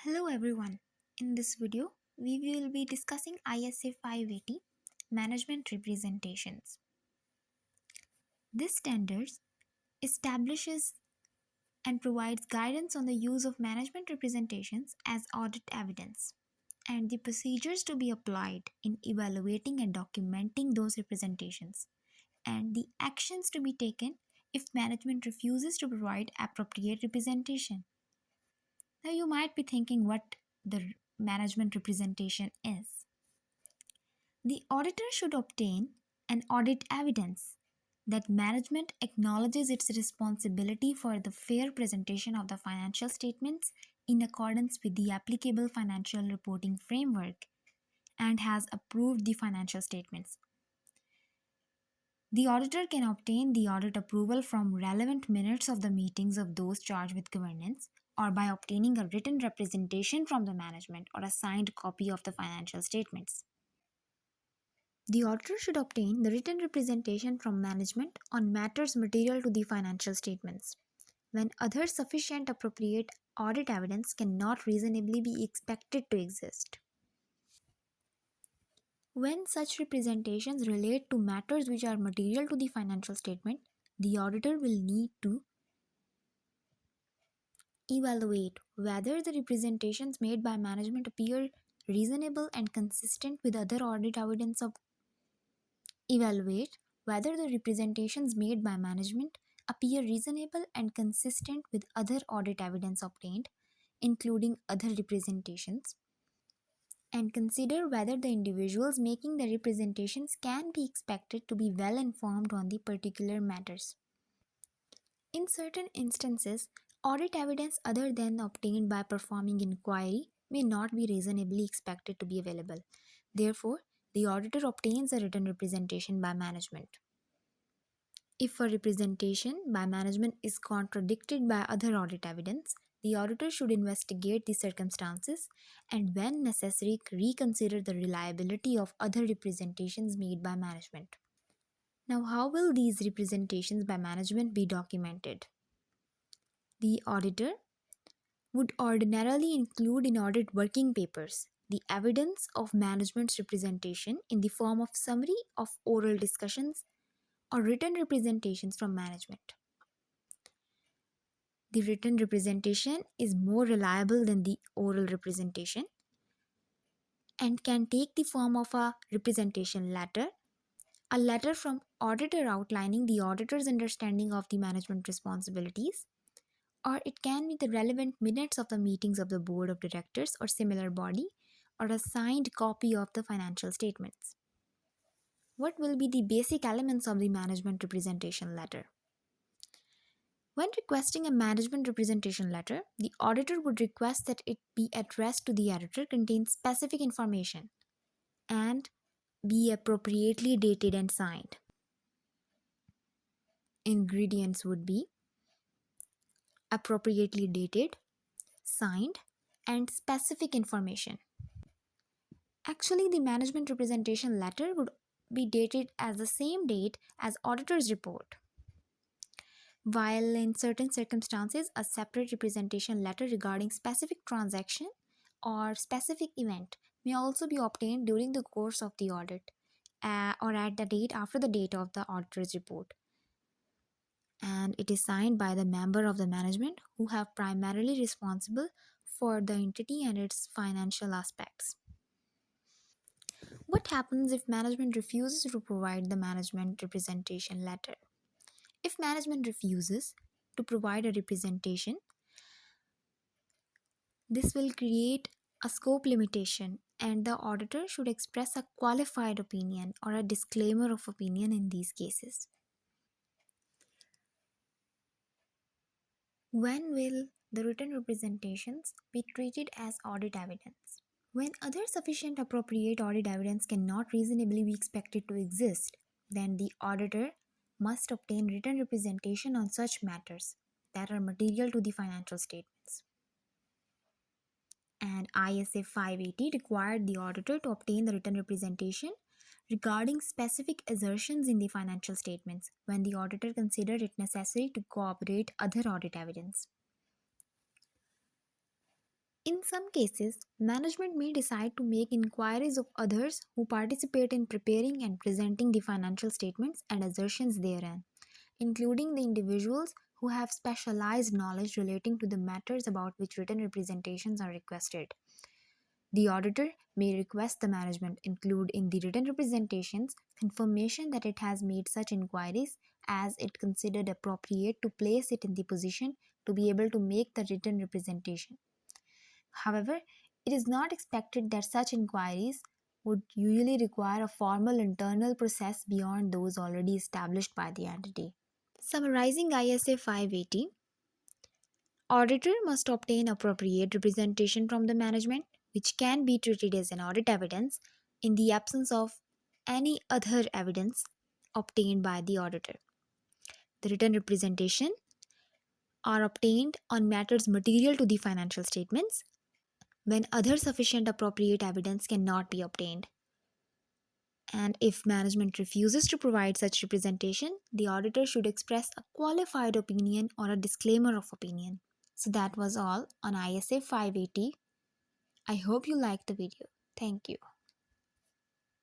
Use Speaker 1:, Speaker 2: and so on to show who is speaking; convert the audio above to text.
Speaker 1: Hello everyone. In this video, we will be discussing ISA 580 Management Representations. This standard establishes and provides guidance on the use of management representations as audit evidence and the procedures to be applied in evaluating and documenting those representations and the actions to be taken if management refuses to provide appropriate representation. Now you might be thinking what the management representation is. The auditor should obtain an audit evidence that management acknowledges its responsibility for the fair presentation of the financial statements in accordance with the applicable financial reporting framework and has approved the financial statements. The auditor can obtain the audit approval from relevant minutes of the meetings of those charged with governance or by obtaining a written representation from the management or a signed copy of the financial statements. The auditor should obtain the written representation from management on matters material to the financial statements, when other sufficient appropriate audit evidence cannot reasonably be expected to exist. When such representations relate to matters which are material to the financial statement, the auditor will need to evaluate whether the representations made by management appear reasonable and consistent with other audit evidence of evaluate whether the representations made by management appear reasonable and consistent with other audit evidence obtained, including other representations, and consider whether the individuals making the representations can be expected to be well informed on the particular matters. In certain instances, audit evidence other than obtained by performing inquiry may not be reasonably expected to be available. Therefore, the auditor obtains a written representation by management. If a representation by management is contradicted by other audit evidence, the auditor should investigate the circumstances and, when necessary, reconsider the reliability of other representations made by management. Now, how will these representations by management be documented? The auditor would ordinarily include in audit working papers the evidence of management's representation in the form of summary of oral discussions or written representations from management. The written representation is more reliable than the oral representation and can take the form of a representation letter, a letter from auditor outlining the auditor's understanding of the management responsibilities, or it can be the relevant minutes of the meetings of the board of directors or similar body, or a signed copy of the financial statements. What will be the basic elements of the management representation letter? When requesting a management representation letter, the auditor would request that it be addressed to the editor, contain specific information, and be appropriately dated and signed. Ingredients would be appropriately dated, signed, and specific information. Actually, the management representation letter would be dated as the same date as auditor's report, while in certain circumstances a separate representation letter regarding specific transaction or specific event may also be obtained during the course of the audit or at the date after the date of the auditor's report, and it is signed by the member of the management who have primarily responsible for the entity and its financial aspects. What happens if management refuses to provide the management representation letter? If management refuses to provide a representation, this will create a scope limitation, and the auditor should express a qualified opinion or a disclaimer of opinion in these cases. When will the written representations be treated as audit evidence? When other sufficient appropriate audit evidence cannot reasonably be expected to exist, then the auditor must obtain written representation on such matters that are material to the financial statements. And ISA 580 required the auditor to obtain the written representation regarding specific assertions in the financial statements when the auditor considered it necessary to corroborate other audit evidence. In some cases, management may decide to make inquiries of others who participate in preparing and presenting the financial statements and assertions therein, including the individuals who have specialized knowledge relating to the matters about which written representations are requested. The auditor may request the management include in the written representations confirmation that it has made such inquiries as it considered appropriate to place it in the position to be able to make the written representation. However, it is not expected that such inquiries would usually require a formal internal process beyond those already established by the entity. Summarizing ISA 580, auditor must obtain appropriate representation from the management, which can be treated as an audit evidence in the absence of any other evidence obtained by the auditor. The written representation are obtained on matters material to the financial statements when other sufficient appropriate evidence cannot be obtained. And if management refuses to provide such representation, the auditor should express a qualified opinion or a disclaimer of opinion. So that was all on ISA 580. I hope you liked the video. Thank you.